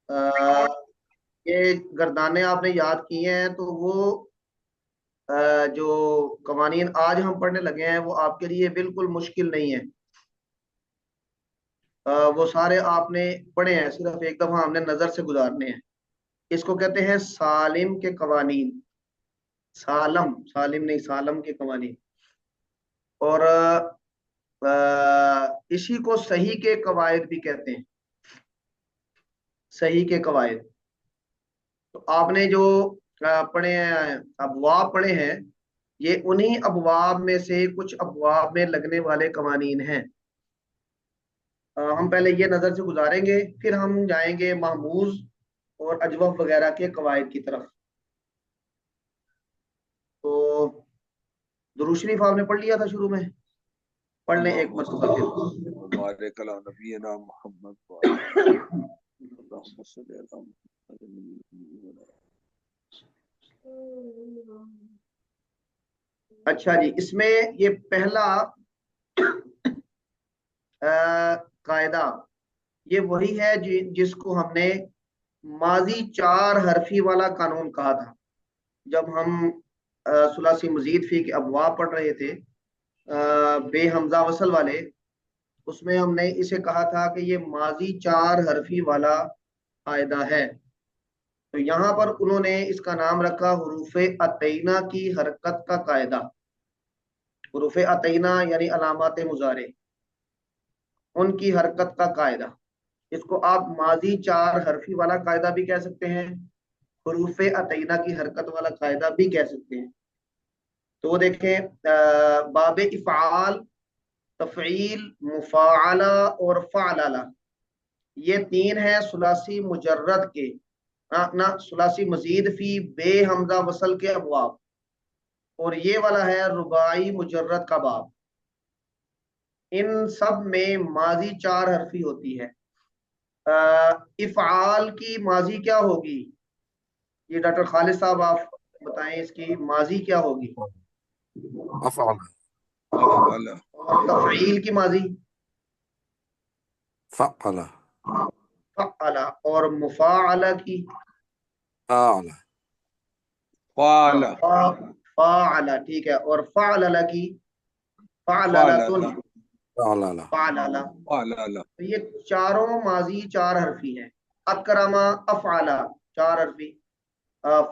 یہ گردانے آپ نے یاد کیے ہیں تو وہ جو قوانین آج ہم پڑھنے لگے ہیں وہ آپ کے لیے بالکل مشکل نہیں ہے۔ وہ سارے آپ نے پڑھے ہیں، صرف ایک دفعہ ہم نے نظر سے گزارنے ہیں۔ اس کو کہتے ہیں سالم کے قوانین، سالم سالم نہیں، سالم کے قوانین۔ اور اسی کو صحیح کے قواعد بھی کہتے ہیں، صحیح کے قواعد۔ تو آپ نے جو پڑھے ہیں، ابواب پڑھے ہیں، یہ انہی ابواب میں سے کچھ ابواب میں لگنے والے قوانین ہیں۔ ہم پہلے یہ نظر سے گزاریں گے، پھر ہم جائیں گے محموز اور اجوف وغیرہ کے قواعد کی طرف۔ تو درود شریف آپ نے پڑھ لیا تھا شروع میں، پڑھ لیں ایک مرتبہ پھر۔ بارک اللہ نبینا محمد اللہم صلی علی محمد۔ اچھا جی، اس میں یہ پہلا قاعدہ یہ وہی ہے جس کو ہم نے ماضی چار حرفی والا قانون کہا تھا جب ہم ثلاثی مزید فی کے ابواب پڑھ رہے تھے، بے حمزہ وصل والے۔ اس میں ہم نے اسے کہا تھا کہ یہ ماضی چار حرفی والا قاعدہ ہے۔ تو یہاں پر انہوں نے اس کا نام رکھا حروف عطینہ کی حرکت کا قاعدہ۔ حروف عطینہ یعنی علامات مضارع، ان کی حرکت کا قاعدہ۔ اس کو آپ ماضی چار حرفی والا قاعدہ بھی کہہ سکتے ہیں، حروف عطینہ کی حرکت والا قاعدہ بھی کہہ سکتے ہیں۔ تو وہ دیکھیں، باب افعال، تفعیل، مفاعلہ اور فعللہ، یہ تین ہیں ثلاثی مجرد کے، نہ ثلاثی مزید فی بے حمزہ وصل کے ابواب، اور یہ والا ہے رباعی مجرد کا باب۔ ان سب میں ماضی چار حرفی ہوتی ہے۔ افعال کی ماضی کیا ہوگی؟ یہ ڈاکٹر خالد صاحب آپ بتائیں، اس کی ماضی کیا ہوگی؟ افعل، فعل، اور تفعیل کی ماضی؟ فعل، فعل۔ اور مفاعلہ کی؟ فعل، فعل، فاعلہ، ٹھیک ہے۔ اور فعللہ کی؟ فعللۃ، فعل، فعللہ۔ فعل، تو یہ چاروں ماضی چار حرفی ہیں۔ اکرما، افعلا، چار حرفی۔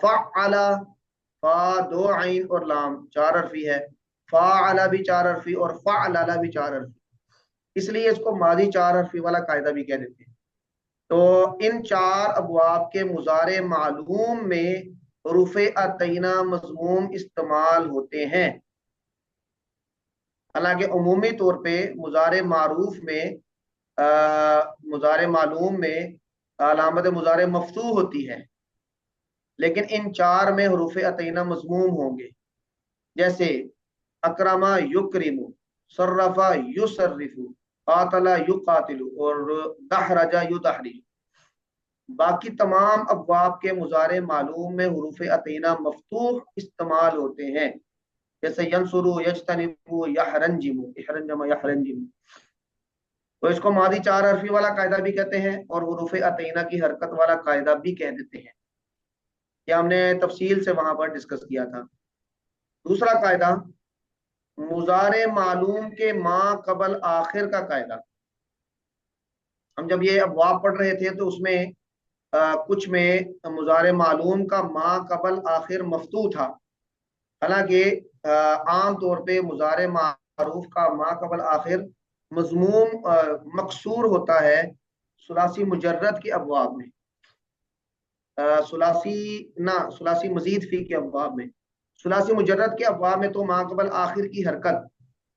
فعلا، فا دو عین اور لام، چار حرفی ہے۔ فاعلا بھی چار حرفی اور فعللا بھی چار حرفی، اس لیے اس کو ماضی چار حرفی والا قاعدہ بھی کہہ دیتے ہیں۔ تو ان چار ابواب کے مضارع معلوم میں حروف عطینہ مضموم استعمال ہوتے ہیں۔ حالانکہ عمومی طور پہ مضارع معروف میں، مضارع معلوم میں علامت مضارع مفتوح ہوتی ہے، لیکن ان چار میں حروف عطینہ مضموم ہوں گے، جیسے اکرما یکرم، صرفا یصرف، قاتل یقاتل اور دحرج یدحرج۔ باقی تمام ابواب کے مضارع معلوم میں حروف عطینہ مفتوح استعمال ہوتے ہیں، جیسے ینصرو، یجتنبو، یحرنجم، احرنجم یحرنجم۔ تو اس کو ماضی چار حرفی والا قاعدہ بھی کہتے ہیں اور حروف عطینہ کی حرکت والا قاعدہ بھی کہہ دیتے ہیں، یہ ہم نے تفصیل سے وہاں پر ڈسکس کیا تھا۔ دوسرا قاعدہ، مضارع معلوم کے ما قبل آخر کا قاعدہ۔ ہم جب یہ ابواب پڑھ رہے تھے تو اس میں کچھ میں مضارع معلوم کا ما قبل آخر مفتوح تھا، حالانکہ عام طور پہ مضارع معروف کا ما قبل آخر مضموم مکسور ہوتا ہے ثلاثی مجرد کے ابواب میں، ثلاثی مزید فی کے ابواب میں۔ ثلاثی مجرد کے ابواب میں تو ما قبل آخر کی حرکت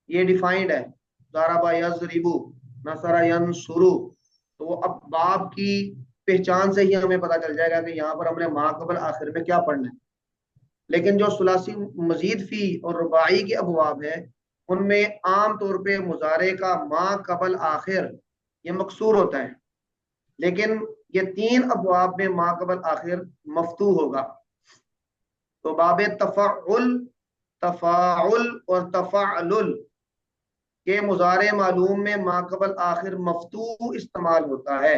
یہ ڈیفائنڈ ہے، ضرب یضرب، نصر ینصر۔ تو اب باب کی پہچان سے ہی ہمیں پتہ چل جائے گا کہ یہاں پر ہم نے ما قبل آخر میں کیا پڑھنا ہے۔ لیکن جو ثلاثی مزید فی اور رباعی کے ابواب ہیں ان میں عام طور پہ مضارع کا ما قبل آخر یہ مکسور ہوتا ہے، لیکن یہ تین ابواب میں ما قبل آخر مفتوح ہوگا۔ تو باب تفعل، تفاعل اور تفعلل کے مضارع معلوم میں ما قبل آخر مفتوح استعمال ہوتا ہے،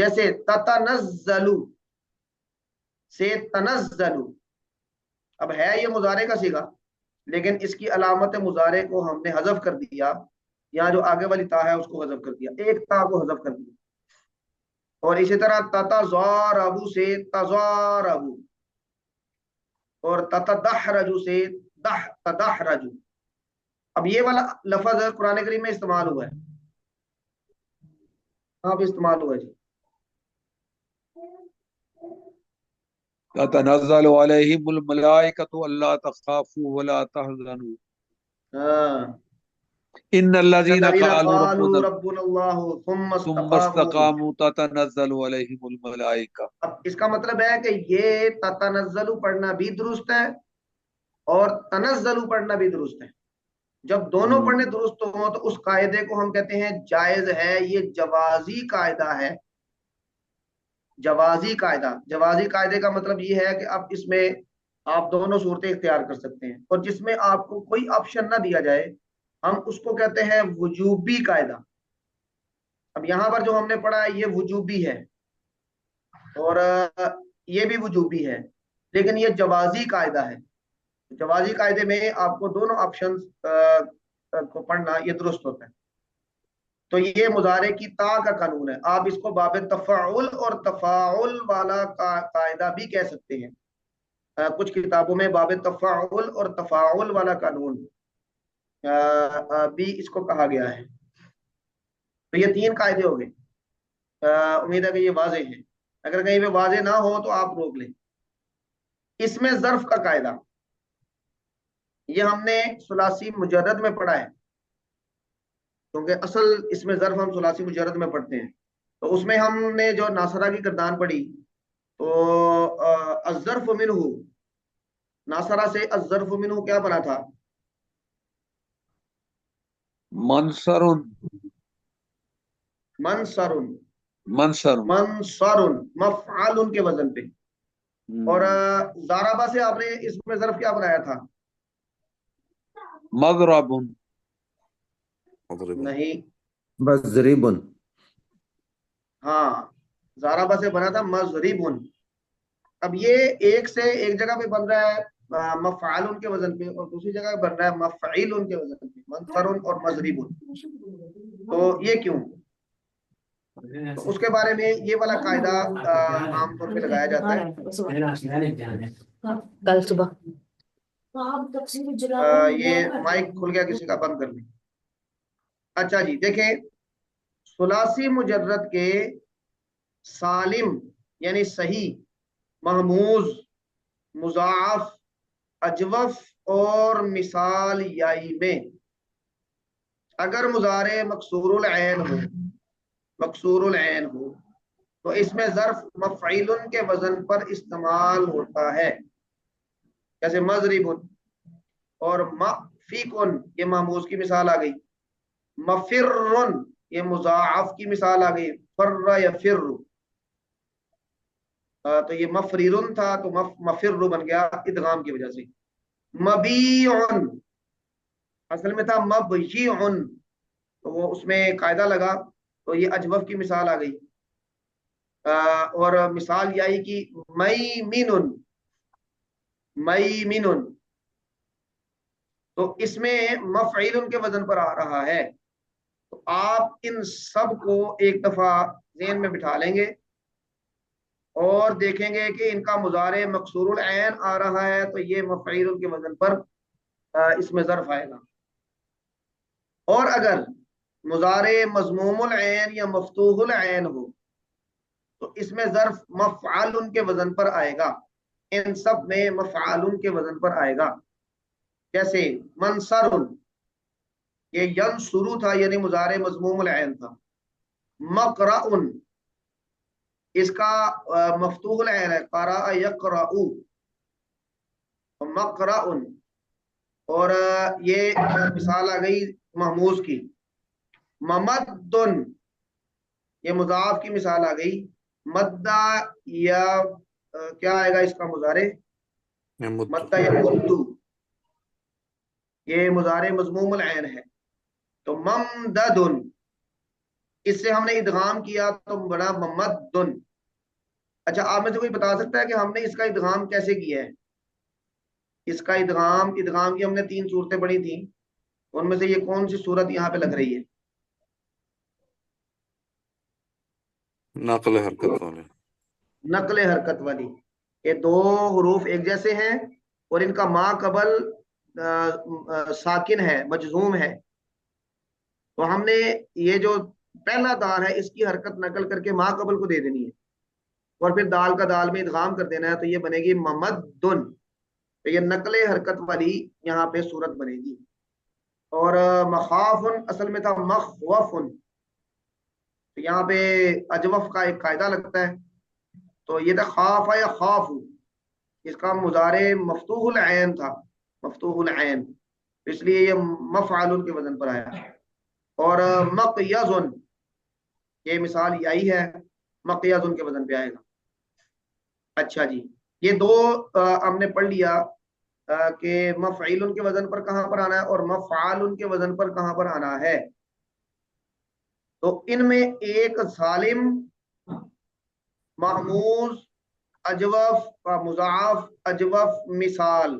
جیسے تتنزلو سے تنزلو، اب ہے یہ مضارع کا صیغہ لیکن اس کی علامت مضارع کو ہم نے حذف کر دیا، یہاں جو آگے والی تا ہے اس کو حذف کر دیا، ایک تا کو حذف کر دیا۔ اور اسی طرح تتزاربو سے تزاربو، اور تتدحرجو سے تدحرجو۔ اب یہ والا لفظ قرآن کریم میں استعمال ہوا ہے، کہاں پہ استعمال ہوا ہے جی؟ تتنزل علیہم الملائکۃ الا تخافوا ولا تحزنوا ہاں، ان الذین الذین قالوا قالوا ربنا ربنا اللہ ثم ثم استقاموا۔ استقاموا تتنزل علیہم الملائکہ۔ اب اس کا مطلب ہے کہ یہ تتنزلو پڑھنا بھی درست ہے اور تنزلو پڑھنا بھی درست ہے۔ جب دونوں پڑھنے درست ہوں تو اس قاعدے کو ہم کہتے ہیں جائز ہے، یہ جوازی قاعدہ ہے۔ جوازی قاعدہ، جوازی قاعدے کا مطلب یہ ہے کہ اب اس میں آپ دونوں صورتیں اختیار کر سکتے ہیں، اور جس میں آپ کو کوئی آپشن نہ دیا جائے ہم اس کو کہتے ہیں وجوبی قاعدہ۔ اب یہاں پر جو ہم نے پڑھا ہے یہ وجوبی ہے اور یہ بھی وجوبی ہے، لیکن یہ جوازی قاعدہ ہے۔ جوازی قاعدے میں آپ کو دونوں آپشنز کو پڑھنا یہ درست ہوتا ہے۔ تو یہ مضارع کی تا کا قانون ہے، آپ اس کو باب تفاعل اور تفاعل والا قاعدہ بھی کہہ سکتے ہیں۔ کچھ کتابوں میں باب تفاعل اور تفاعل والا قانون بھی اس کو کہا گیا ہے۔ تو یہ تین قاعدے ہو گئے، امید ہے کہ یہ واضح ہیں، اگر کہیں پہ واضح نہ ہو تو آپ روک لیں۔ اس میں ظرف کا قاعدہ یہ ہم نے ثلاثی مجرد میں پڑھا ہے، کیونکہ اصل اس میں ظرف ہم ثلاثی مجرد میں پڑھتے ہیں، تو اس میں ہم نے جو ناصرہ کی گردان پڑھی تو الظرف منہ، ناصرہ سے الظرف منہ کیا بنا تھا؟ منصر منصر، منصر منصر مفعال کے وزن پہ۔ اور ضربہ سے آپ نے اس میں ظرف کیا بنایا تھا؟ مغرب مضرب نہیں، مضرب، ہاں ضربہ سے بنا تھا مضرب۔ اب یہ ایک سے ایک جگہ پہ بن رہا ہے مفعال کے وزن پہ، اور دوسری جگہ پہ بن رہا ہے مفعیل کے وزن پہ، منصر اور مضرب۔ تو یہ کیوں؟ تو اس کے بارے میں یہ والا قاعدہ عام طور پہ لگایا جاتا ہے۔ کل صبح یہ مائک کھل گیا کسی کا، بند کر لیں۔ اچھا جی دیکھیں، ثلاثی مجرد کے سالم یعنی صحیح، محموز، مضاعف، اجوف اور مثال یائی میں اگر مضارع مکسور العین ہو، مکسور العین ہو تو اس میں ظرف مفعیل کے وزن پر استعمال ہوتا ہے، جیسے مضرب، اور مفیکن یہ محموز کی مثال آ گئی، مفرن یہ مضاعف کی مثال آ گئی، فر یفر، تو یہ مفریرن تھا تو مفر بن گیا ادغام کی وجہ سے۔ مبیعن اصل میں تھا مبیعن، تو وہ اس میں قاعدہ لگا تو یہ اجوف کی مثال آ گئی۔ اور مثال یہ آئی کہ میمن، میمن، تو اس میں مفعیل کے وزن پر آ رہا ہے۔ تو آپ ان سب کو ایک دفعہ ذہن میں بٹھا لیں گے اور دیکھیں گے کہ ان کا مضارع مکسور العین آ رہا ہے تو یہ مفعیل کے وزن پر اس میں ظرف آئے گا، اور اگر مضارع مضموم العین یا مفتوح العین ہو تو اس میں ظرف مفعال کے وزن پر آئے گا، ان سب میں مفعال کے وزن پر آئے گا۔ جیسے منصر، یہ ینصرو تھا یعنی مضارع مضموم العین تھا۔ مقرأ اس کا مفتوح العین ہے، قرأ یقرأ، مقرأ، اور یہ مثال آ گئی محموز کی۔ ممدن یہ مضاعف کی مثال آ گئی، مدہ یا کیا آئے گا اس کا مضارع؟ يمد مدہ یا مدو، یہ مضارع مضموم العین ہے۔ تو ممددن اس سے ہم نے ادغام کیا تو بنا ممدن. اچھا آپ میں سے کوئی بتا سکتا ہے کہ ہم نے اس کا ادغام کیسے کیا ہے؟ اس کا ادغام کی ہم نے 3 صورتیں پڑھی تھیں، ان میں سے یہ کون سی صورت یہاں پہ لگ رہی ہے؟ نقل حرکت والے. نقل حرکت والی. یہ 2 حروف ایک جیسے ہیں اور ان کا ما قبل ساکن ہے، مجزوم ہے. تو ہم نے یہ جو پہلا دال ہے اس کی حرکت نقل کر کے ما قبل کو دے دینی ہے اور پھر دال کا دال میں ادغام کر دینا ہے، تو یہ بنے گی ممدن. تو یہ نقل حرکت والی یہاں پہ صورت بنے گی. اور مخافن اصل میں تھا مخوفن. تو یہاں پہ اجوف کا ایک قاعدہ لگتا ہے. تو یہ تھا خاف یا خاف، اس کا مضارع مفتوح العین تھا، مفتوح العین، اس لیے یہ مفعول کے وزن پر آیا. اور مقیزن، یہ مثال یہی ہے، مقیزن کے وزن پہ آئے گا. اچھا جی، یہ 2 ہم نے پڑھ لیا کہ مفعول کے وزن پر کہاں پر آنا ہے اور مفعال کے وزن پر کہاں پر آنا ہے. تو ان میں ایک ظالم، محموز، اجوف کا مضاعف، اجوف، مثال،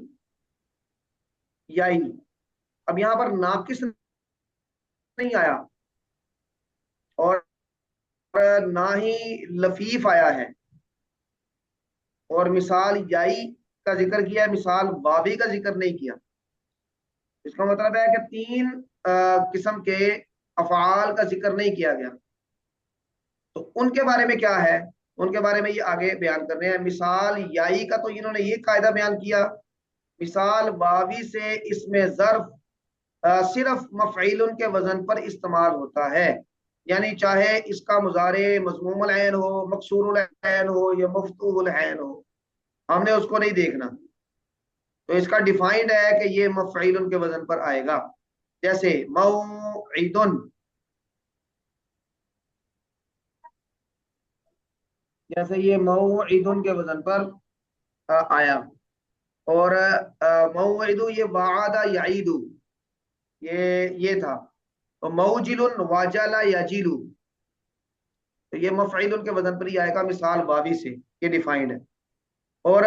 یہی. اب یہاں پر ناقص نہیں آیا اور نہ ہی لفیف آیا ہے، اور مثال یائی کا ذکر کیا ہے، مثال واوی کا ذکر نہیں کیا. اس کا مطلب ہے کہ 3 قسم کے افعال کا ذکر نہیں کیا گیا. تو ان کے بارے میں کیا ہے؟ ان کے بارے میں یہ آگے بیان کر رہے ہیں. مثال یائی کا تو انہوں نے یہ قاعدہ بیان کیا، مثال واوی سے اس میں ظرف صرف مفعول کے وزن پر استعمال ہوتا ہے، یعنی چاہے اس کا مضارع مضموم العین ہو، مکسور العین ہو یا مفتوح العین ہو، ہم نے اس کو نہیں دیکھنا. تو اس کا ڈیفائنڈ ہے کہ یہ مفعول کے وزن پر آئے گا. جیسے موعدن، جیسے یہ موعدن کے وزن پر آیا. اور موعد یہ وعد یعید، یہ تھا. تو موجل واجل یجیل، تو یہ مفعول کے وزن پر ہی آئے گا مثال واوی سے، یہ ڈیفائنڈ ہے. اور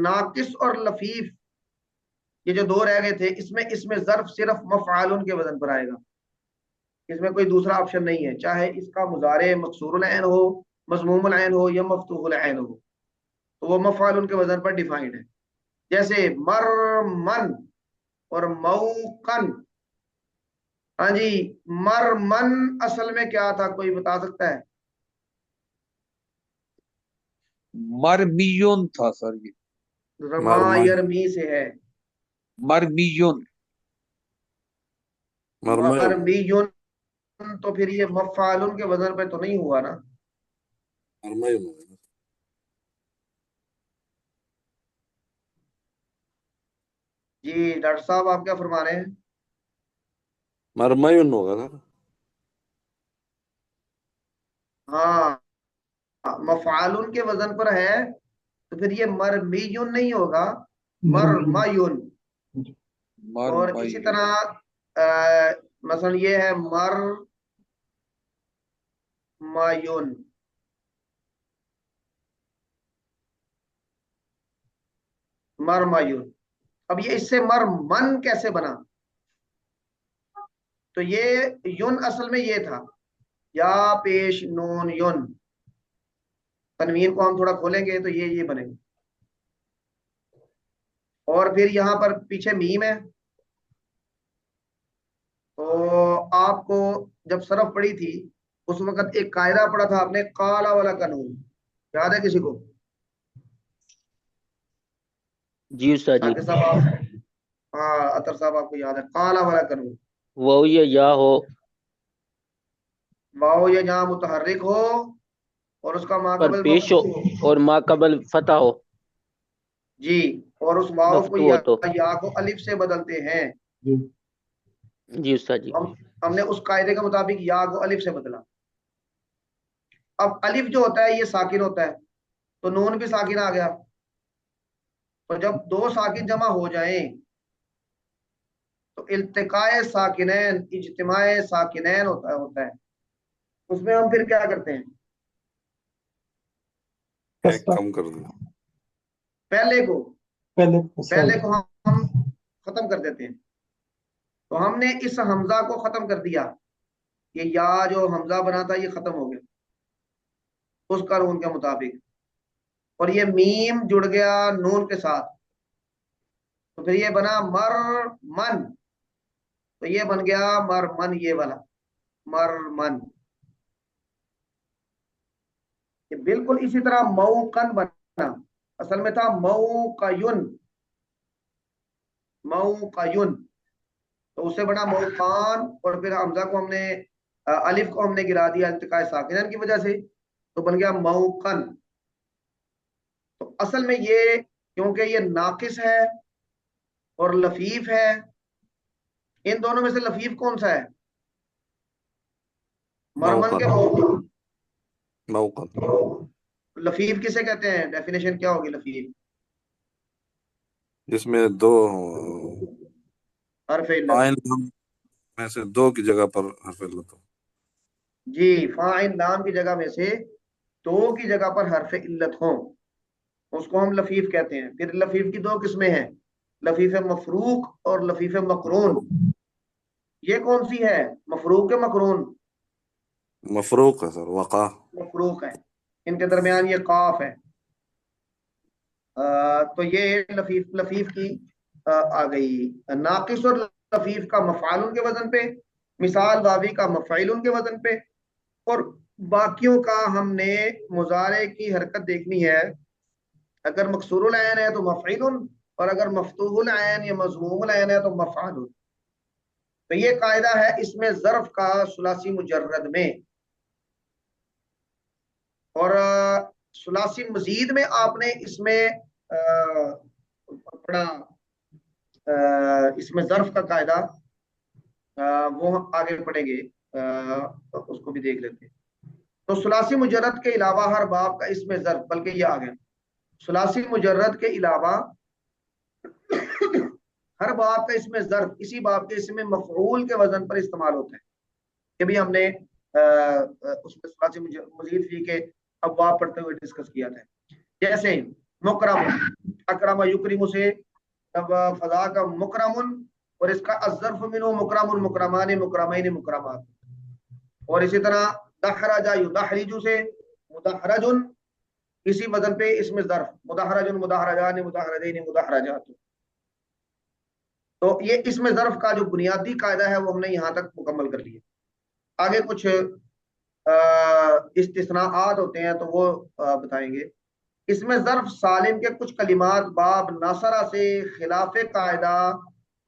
ناقص اور لفیف یہ جو 2 رہ گئے تھے، اس میں ظرف صرف مفعول کے وزن پر آئے گا، اس میں کوئی دوسرا آپشن نہیں ہے، چاہے اس کا مضارع مکسور العین ہو، مضموم العین ہو یا مفتوح العین ہو، تو وہ مفعول کے وزن پر ڈیفائنڈ ہے. جیسے مرمن اور موقن. ہاں جی، مرمن اصل میں کیا تھا، کوئی بتا سکتا ہے؟ مرمیون تھا سر، یہ رما مرمئی. یرمی سے ہے. مرمیون. مرمئی. مرمیون، تو پھر یہ مفعول کے وزن پہ تو نہیں ہوا نا. مرمئی. جی ڈاکٹر صاحب آپ کیا فرما رہے ہیں؟ مرمئی ہوگا سر. ہاں، مفعول کے وزن پر ہے تو پھر یہ مرمیون نہیں ہوگا، مرمیون. اور اسی مرمیون. طرح مثلا یہ ہے مرمیون. مرمیون. اب یہ اس سے مرمن کیسے بنا؟ تو یہ یون اصل میں یہ تھا، یا پیش نون یون. تنوین کو ہم تھوڑا کھولیں گے تو یہ بنے گا. اور پھر یہاں پر پیچھے میم ہے. تو آپ کو جب صرف پڑھی تھی اس وقت ایک قاعدہ پڑھا تھا آپ نے، قالا والا قانون، یاد ہے کسی کو؟ جی استاد جی. ساکر صاحب آپ، ہاں اطہر صاحب آپ کو یاد ہے قالا والا قانون؟ وہ یہ یا ہو، واؤ یا جہاں متحرک ہو اور اس کا پر ماقبل پیش ہو مفتوح ہو. اور ما قبل فتح ہو، جی، اور اس واؤ کو مفتوح ہو تو. یا کو الف سے بدلتے ہیں. جی استاد جی. ہم نے اس قاعدے کے مطابق یا کو الف سے بدلا. اب الف جو ہوتا ہے یہ ساکن ہوتا ہے، تو نون بھی ساکن آ گیا. تو جب 2 ساکن جمع ہو جائیں تو التقاء ساکنین، اجتماع ساکنین ہوتا ہے. اس میں ہم پھر کیا کرتے ہیں؟ ایک کم کر دیا. پہلے پہلے کو ہم ختم کر دیتے ہیں. تو ہم نے اس حمزہ کو ختم کر دیا، یہ یا جو حمزہ بنا تھا یہ ختم ہو گیا اس قانون کے مطابق، اور یہ میم جڑ گیا نون کے ساتھ، تو پھر یہ بنا مر من، تو یہ بن گیا مر من، یہ والا مر من. یہ بالکل اسی طرح موقن بنا، اصل میں تھا موقیون، موقیون، تو اس سے بنا موقان، اور پھر حمزہ کو ہم نے الف کو ہم نے گرا دیا التقاء ساکنین کی وجہ سے، تو بن گیا موقن. تو اصل میں یہ کیونکہ یہ ناقص ہے اور لفیف ہے، ان دونوں میں سے لفیف کون سا ہے؟ مرمن کے موقن. لفیف کسے کہتے ہیں؟ ڈیفینیشن کیا ہوگی لفیف؟ جس میں دو حرف علت. فاعل نام میں سے دو کی جگہ پر حرف علت ہو. جی، فاعل نام کی جگہ میں سے دو کی جگہ پر حرف علت ہوں، اس کو ہم لفیف کہتے ہیں. پھر لفیف کی دو قسمیں ہیں، لفیف مفروق اور لفیف مقرون. یہ کون سی ہے؟ مفروق کے مقرون؟ مفروق ہے سر، وقع. مفروق ہے، ان کے درمیان یہ قاف ہے. تو یہ لفیف کی آ گئی. ناقص اور لفیف کا مفعول کے وزن پہ، مثال واوی کا مفعول کے وزن پہ، اور باقیوں کا ہم نے مضارع کی حرکت دیکھنی ہے. اگر مکسور العین ہے تو مفعول، اور اگر مفتوح العین یا مضموم العین ہے تو مفعول. تو یہ قاعدہ ہے اس میں ظرف کا ثلاثی مجرد میں. اور ثلاثی مزید میں آپ نے اس میں اپنا اس میں ظرف کا قاعدہ وہ آگے پڑھیں گے، اس کو بھی دیکھ لیتے ہیں. تو ثلاثی مجرد کے علاوہ ہر باب کا اس میں ظرف، بلکہ یہ آگے ثلاثی مجرد کے علاوہ ہر باب کا اس میں ظرف اسی باب کے اس میں مفعول کے وزن پر استعمال ہوتا ہے. یہ بھی ہم نے اس میں ثلاثی مزید فی کے ابواب پڑھتے ہوئے ڈسکس کیا تھا. جیسے مکرم، اکرم یکرم سے اب فضا کا مکرم، اور اس کا الظرف منہ مکرم، مکرمان، مکرمین، مکرمات. اور اسی طرح دحرج یدحرج سے مدحرج، اسی وزن پہ اس میں ظرف مدحرج، مدحرجان، مدحرجین، مدحرجات. تو یہ اس میں ظرف کا جو بنیادی قاعدہ ہے وہ ہم نے یہاں تک مکمل کر لیا. آگے کچھ استثناءات ہوتے ہیں تو وہ بتائیں گے. اس میں ظرف سالم کے کچھ کلمات باب ناصرہ سے خلاف قاعدہ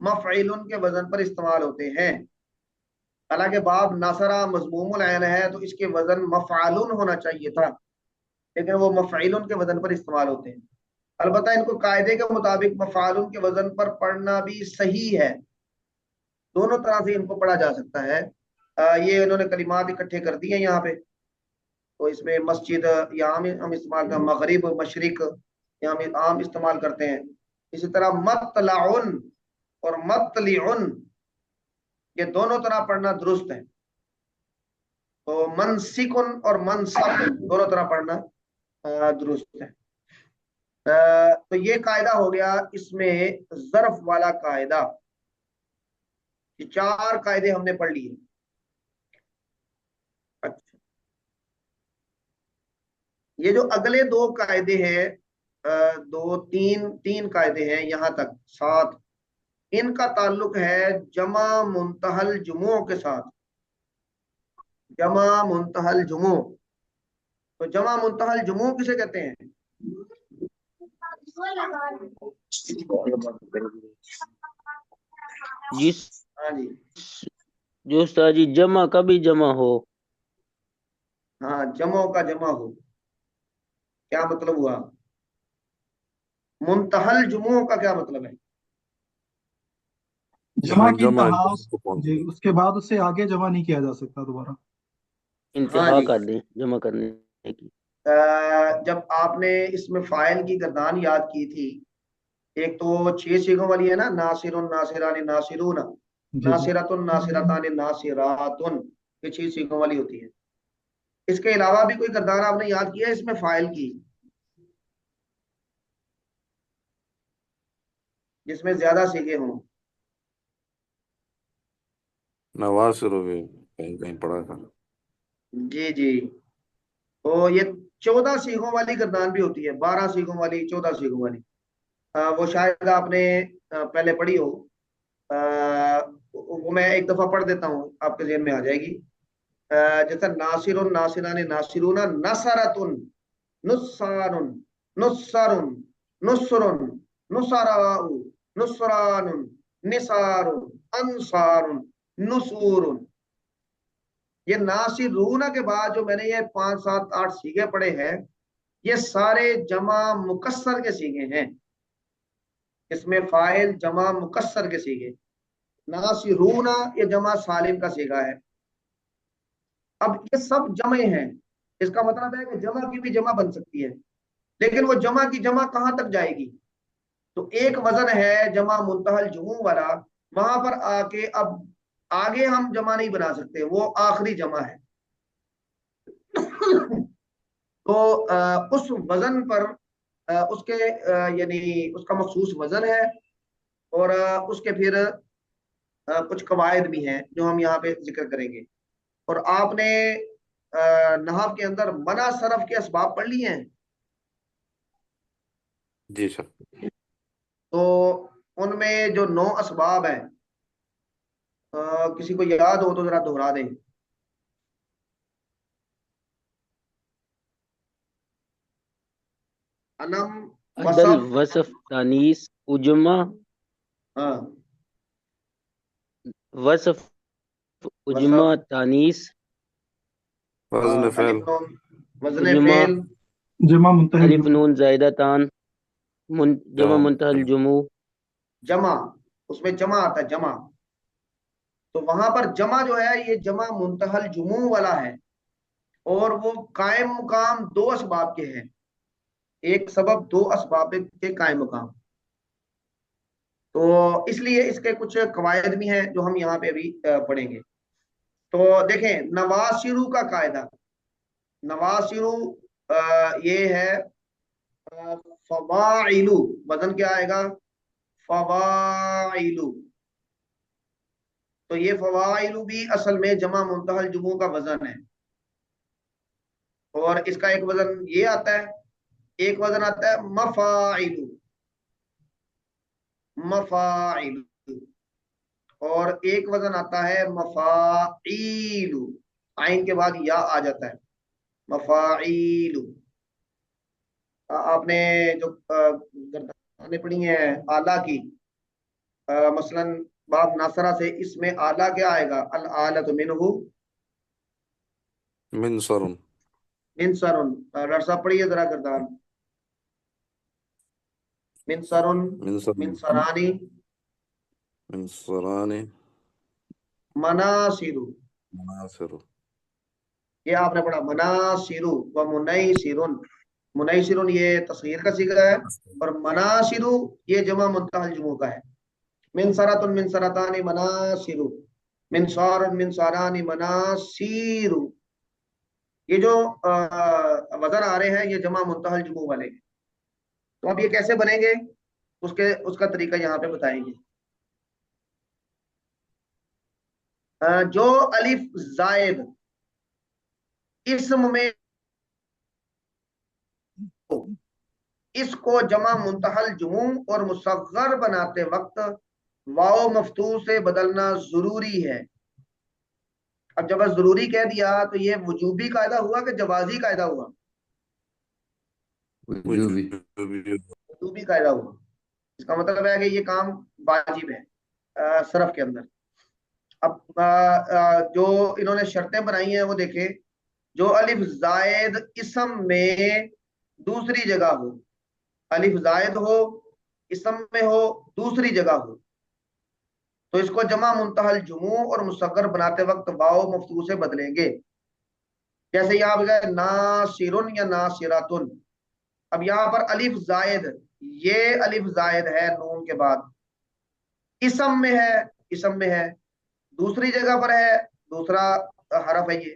مفعول کے وزن پر استعمال ہوتے ہیں. حالانکہ باب ناصرہ مضموم العین ہے تو اس کے وزن مفعول ہونا چاہیے تھا، لیکن وہ مفعول کے وزن پر استعمال ہوتے ہیں. البتہ ان کو قاعدے کے مطابق مفعول کے وزن پر پڑھنا بھی صحیح ہے، دونوں طرح سے ان کو پڑھا جا سکتا ہے. یہ انہوں نے کلمات اکٹھے کر دی ہیں یہاں پہ. تو اس میں مسجد یہاں ہم استعمال کرتے ہیں، مغرب مشرق یہاں ہم عام استعمال کرتے ہیں. اسی طرح مطلعن اور مطلعن یہ دونوں طرح پڑھنا درست ہے. تو منسکن اور منسک دونوں طرح پڑھنا درست ہے. تو یہ قاعدہ ہو گیا اس میں ظرف والا قاعدہ. یہ چار قاعدے ہم نے پڑھ لیے. اچھا، یہ جو اگلے دو قاعدے ہیں، تین قاعدے ہیں یہاں تک 7، ان کا تعلق ہے جمع منتہل جموع کے ساتھ. جمع منتہل جموع، تو جمع منتہل جموع کسے کہتے ہیں؟ جس ہاں جی، جو استاد جی جمع کبھی جمع ہو. ہاں، جمع کا جمع ہو. کیا مطلب ہوا؟ منتہل جموع کا کیا مطلب ہے؟ جمع کی جمع انتہا، جی اس کے بعد اس سے آگے جمع نہیں کیا جا سکتا دوبارہ. انتہا ہاں جی. کر دیں جمع کرنے کی. جب آپ نے اس میں فاعل کی گردان یاد کی تھی، ایک تو 6 سیغوں والی ہے نا، ناصر، ناصران، ناصرون، جی جی ناصرۃ، ناصرتان، ناصراتن، یہ 6 سیغوں والی ہوتی ہے. اس کے علاوہ بھی کوئی کردار آپ نے یاد کیا اس میں فاعل کی جس میں زیادہ سیگے ہوں؟ نواسر بھی کہیں کہیں پڑھا تھا. جی جی، تو یہ 14 سیغوں والی گردان بھی ہوتی ہے، 12 سیغوں والی، 14 سیغوں والی. وہ شاید آپ نے پہلے پڑھی ہو. وہ میں ایک دفعہ پڑھ دیتا ہوں، آپ کے ذہن میں آ جائے گی. جیسا ناصر، ناصران، ناصرون، نصرتن، نصارن، نصرن، نصرن، نصراء، نصران، نصار، انصار، نصور. یہ ناصرون کے بعد جو میں نے یہ 5 7 8 سیغے پڑھے ہیں، یہ سارے جمع مکسر کے سیغے ہیں. اس میں فاعل جمع مکسر کے سیغے. ناصرون یہ جمع سالم کا سیغہ ہے. اب یہ سب جمع ہیں، اس کا مطلب ہے کہ جمع کی بھی جمع بن سکتی ہے، لیکن وہ جمع کی جمع کہاں تک جائے گی؟ تو ایک وزن ہے جمع منتہی الجموع والا، وہاں پر آ کے اب آگے ہم جمع نہیں بنا سکتے، وہ آخری جمع ہے. تو اس وزن پر اس کے یعنی اس کا مخصوص وزن ہے، اور اس کے پھر کچھ قواعد بھی ہیں جو ہم یہاں پہ ذکر کریں گے. اور آپ نے نحو کے اندر منع صرف کے اسباب پڑھ لیے ہیں. جی سر. تو ان میں جو 9 اسباب ہیں، کسی کو یاد ہو تو ذرا دہرا دیں. انم، عدل، وصف. وصف، تانیث، اجمہ، ہاں، وصف، اجمہ، وصف. تانیث، وزن الف فعل. نون، وزن اجمہ، فعل. جمع منتہی الف الجموع. نون زائدتان، جمع منتہی الجموع. جمع، اس میں جمع آتا ہے جمع. تو وہاں پر جمع جو ہے یہ جمع منتہی الجموع والا ہے، اور وہ قائم مقام 2 اسباب کے ہیں. ایک سبب 2 اسباب کے قائم مقام. تو اس لیے اس کے کچھ قواعد بھی ہیں جو ہم یہاں پہ ابھی پڑھیں گے. تو دیکھیں نواسرو کا قاعدہ. نواسرو یہ ہے فواعلو، وزن کیا آئے گا؟ فواعلو. تو یہ فواعلو بھی اصل میں جمع منتہی الجموع کا وزن ہے، اور اس کا ایک وزن یہ آتا ہے، ایک وزن آتا ہے مفاعلو، مفاعلو، اور ایک وزن آتا ہے مفاعیلو، عین کے بعد یا آ جاتا ہے، مفاعیلو. آپ نے جو گردانیں پڑھی ہیں آلہ کی، مثلا باب ناصرہ سے، اس میں آلہ کیا آئے گا؟ الآلۃ منہ منصر. منصر. ڈاکٹر صاحب پڑھیے ذرا گردان. منصر، منصر، منصرانی، منصران، مناصر. مناصر. یہ آپ نے پڑھا مناصر و منیصر. منیصر یہ تصغیر کا صیغہ ہے، اور مناصر یہ جمع منتہی الجموع کا ہے. منصرۃ، منصرتان، مناصر، منصار، منصاران، مناصیر. یہ جو وزن آ رہے ہیں یہ جمع منتہی الجموع والے ہیں. تو اب یہ کیسے بنیں گے، اس کا طریقہ یہاں پہ بتائیں گے. جو الف زائد اسم میں اس کو جمع منتہی الجموع اور مصغر بناتے وقت واو مفتوح سے بدلنا ضروری ہے. اب جب ضروری کہہ دیا تو یہ وجوبی قاعدہ ہوا کہ جوازی قاعدہ ہوا؟ وجوبی. وجوبی قاعدہ ہوا. اس کا مطلب ہے کہ یہ کام واجب ہے صرف کے اندر. اب جو انہوں نے شرطیں بنائی ہیں وہ دیکھیں. جو الف زائد اسم میں دوسری جگہ ہو، الف زائد ہو، اسم میں ہو، دوسری جگہ ہو، تو اس کو جمع منتہی الجموع اور مصغر بناتے وقت واو مفتوح سے بدلیں گے. جیسے یہاں پہ ناصرن یا ناصراتن. اب یہاں پر الف زائد، یہ الف زائد ہے نون کے بعد، اسم میں ہے، اسم میں ہے، دوسری جگہ پر ہے، دوسرا حرف ہے یہ.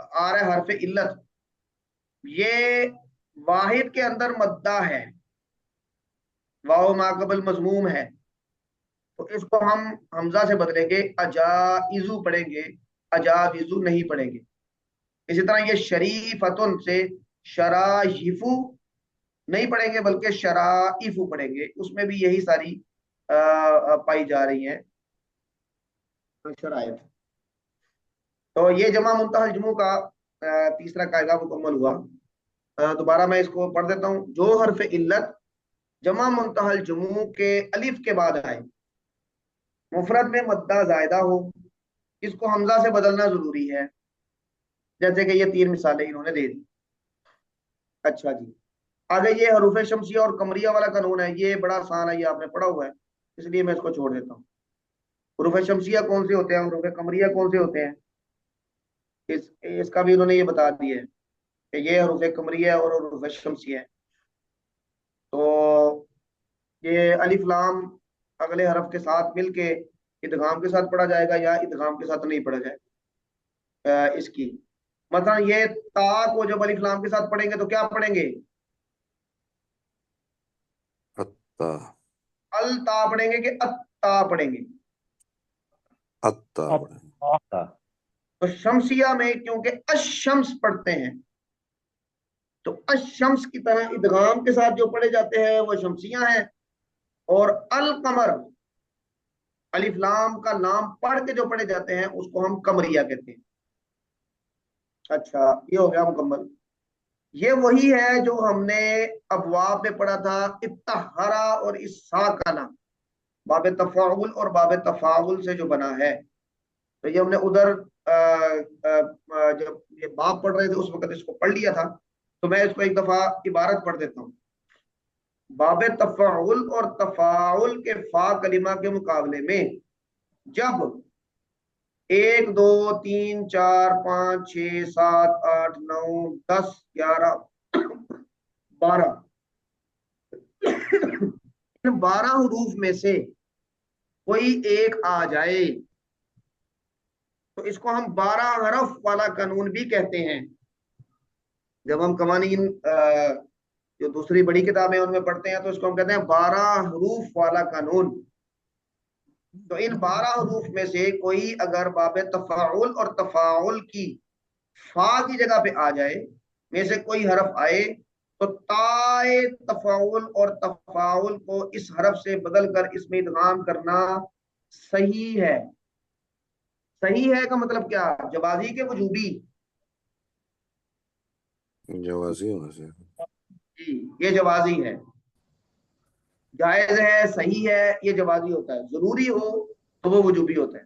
آ رہا ہے حرف علت، یہ واحد کے اندر مدہ ہے، واو ما قبل مضموم ہے، تو اس کو ہم حمزہ سے بدلیں گے، اجائزو پڑھیں گے، اجاوزو نہیں پڑھیں گے۔ اسی طرح یہ شریفتن سے شرائفو نہیں پڑھیں گے بلکہ شرائفو پڑھیں گے، اس میں بھی یہی ساری پائی جا رہی ہیں شرائط۔ تو یہ جمع منتہی الجموع کا تیسرا قاعدہ مکمل ہوا۔ دوبارہ میں اس کو پڑھ دیتا ہوں۔ جو حرف علت جمع منتہی الجموع کے الف کے بعد آئے، مفرد میں مدہ زائدہ ہو، اس کو حمزہ سے بدلنا ضروری ہے، جیسے کہ یہ 3 مثالیں انہوں نے دے دی۔ اچھا جی، آگے یہ حروف شمسیہ اور قمریہ والا قانون ہے، یہ بڑا آسان ہے، یہ آپ نے پڑھا ہوا ہے، اس لیے میں اس کو چھوڑ دیتا ہوں۔ حروف شمسیہ کون سے ہوتے ہیں، حروف قمریہ کون سے ہوتے ہیں، اس کا بھی انہوں نے یہ بتا دیا ہے کہ یہ حروف قمریہ اور حروف شمسیہ ہے۔ تو یہ الف لام اگلے حرف کے ساتھ مل کے ادغام کے ساتھ پڑھا جائے گا یا ادغام کے ساتھ نہیں پڑھا جائے گا۔ اس کی مثلا یہ تا کو جب الف لام کے ساتھ پڑھیں گے تو کیا پڑھیں گے، اتا التا پڑھیں گے کہ اتا پڑھیں گے؟ اتا تو شمسیہ میں کیونکہ الشمس پڑھتے ہیں تو الشمس کی طرح ادغام کے ساتھ جو پڑھے جاتے ہیں وہ شمسیہ ہیں، اور القمر الف لام کا نام پڑھ کے جو پڑھے جاتے ہیں اس کو ہم قمریہ کہتے ہیں۔ اچھا، یہ ہو گیا مکمل۔ یہ وہی ہے جو ہم نے ابواب میں پڑھا تھا، اتحرا اور اساکنا، باب تفاعل اور باب تفاعل سے جو بنا ہے۔ تو یہ ہم نے ادھر جب یہ باب پڑھ رہے تھے اس وقت اس کو پڑھ لیا تھا، تو میں اس کو ایک دفعہ عبارت پڑھ دیتا ہوں۔ باب تفاعل اور تفاعل کے فا کلمہ کے مقابلے میں جب 1 2 3 4 5 6 7 8 9 10 11 12 ان 12 حروف میں سے کوئی ایک آ جائے تو اس کو ہم 12 حرف والا قانون بھی کہتے ہیں۔ جب ہم قوانین جو دوسری بڑی کتابیں ان میں پڑھتے ہیں تو اس کو ہم کہتے ہیں 12 حروف والا قانون۔ تو ان 12 حروف میں سے کوئی اگر باب تفاعل اور تفاعل کی فا کی جگہ پہ آ جائے، میں سے کوئی حرف آئے، تو تائے تفاعل اور تفاعل کو اس حرف سے بدل کر اس میں ادغام کرنا صحیح ہے۔ صحیح ہے کا مطلب کیا، جوازی کے وجوبی؟ جوازی ہونا سے جی، یہ جوازی ہے، جائز ہے، صحیح ہے، یہ جوازی ہوتا ہے۔ ضروری ہو تو وہ وجوبی ہوتا ہے۔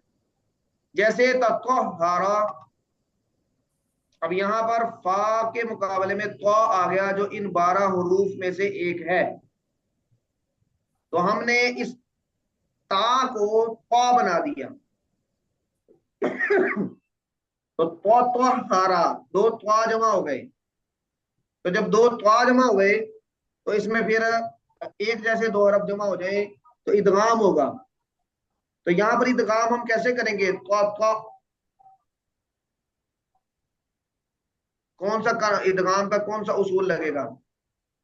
جیسے تطہارا، اب یہاں پر فا کے مقابلے میں تو آ گیا جو ان 12 حروف میں سے ایک ہے، تو ہم نے اس تا کو تو بنا دیا، تو ہارا 2 تو جمع ہو گئے۔ تو جب 2 تو جمع ہو گئے تو اس میں پھر ایک جیسے 2 حرف جمع ہو جائے تو ادغام ہوگا۔ تو یہاں پر ادغام ہم کیسے کریں گے، تو کون سا ادغام کا کون سا اصول لگے گا،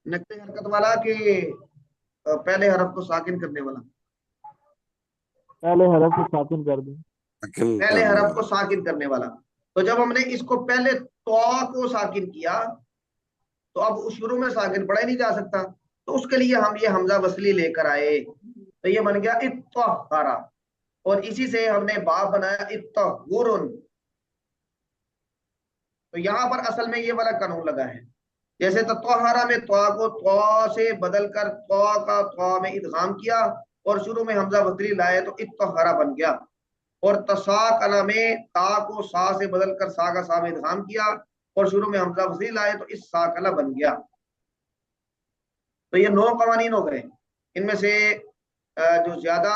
نقطۂ حرکت والا کہ پہلے حرف کو ساکن کرنے والا؟ پہلے حرف کو ساکن کر دیں، پہلے حرف کو ساکن کرنے والا۔ تو جب ہم نے اس کو پہلے تو کو ساکن کیا تو اب شروع میں ساکن پڑھا ہی نہیں جا سکتا، تو اس کے لیے ہم یہ حمزہ وصلی لے کر آئے، تو یہ بن گیا اتطہرا، اور اسی سے ہم نے باب بنایا اتطہرن۔ تو یہاں پر اصل میں یہ والا قانون لگا ہے، جیسے تطہرا میں تو کو تو سے بدل کر تو کا تو میں ادغام کیا اور شروع میں حمزہ وصلی لائے تو اتطہرا بن گیا، اور تساکنا میں تا کو سا سے بدل کر سا کا سا میں ادغام کیا اور شروع میں حمزہ وصلی لائے تو اس ساکلا بن گیا۔ تو یہ 9 قوانین ہو گئے۔ ان میں سے جو زیادہ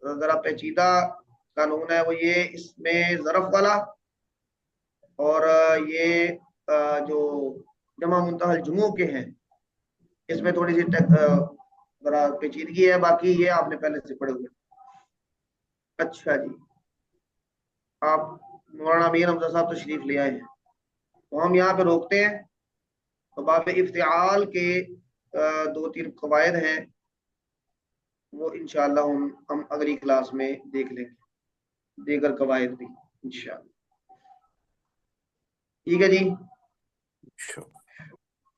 ذرا پیچیدہ قانون ہے وہ یہ اس میں ظرف والا، اور یہ جو جمع منتہی الجموع کے ہیں اس میں تھوڑی سی ذرا پیچیدگی ہے، باقی یہ آپ نے پہلے سے پڑھے ہوئے۔ اچھا جی، آپ مولانا امیر حمزہ صاحب تشریف لے آئے ہیں، تو ہم یہاں پہ روکتے ہیں. تو باب افتعال کے دو تین قواعد ہیں، وہ انشاءاللہ ہم اگلی کلاس میں دیکھ لیں گے، دیگر قواعد بھی انشاءاللہ. ٹھیک ہے جی. شکر.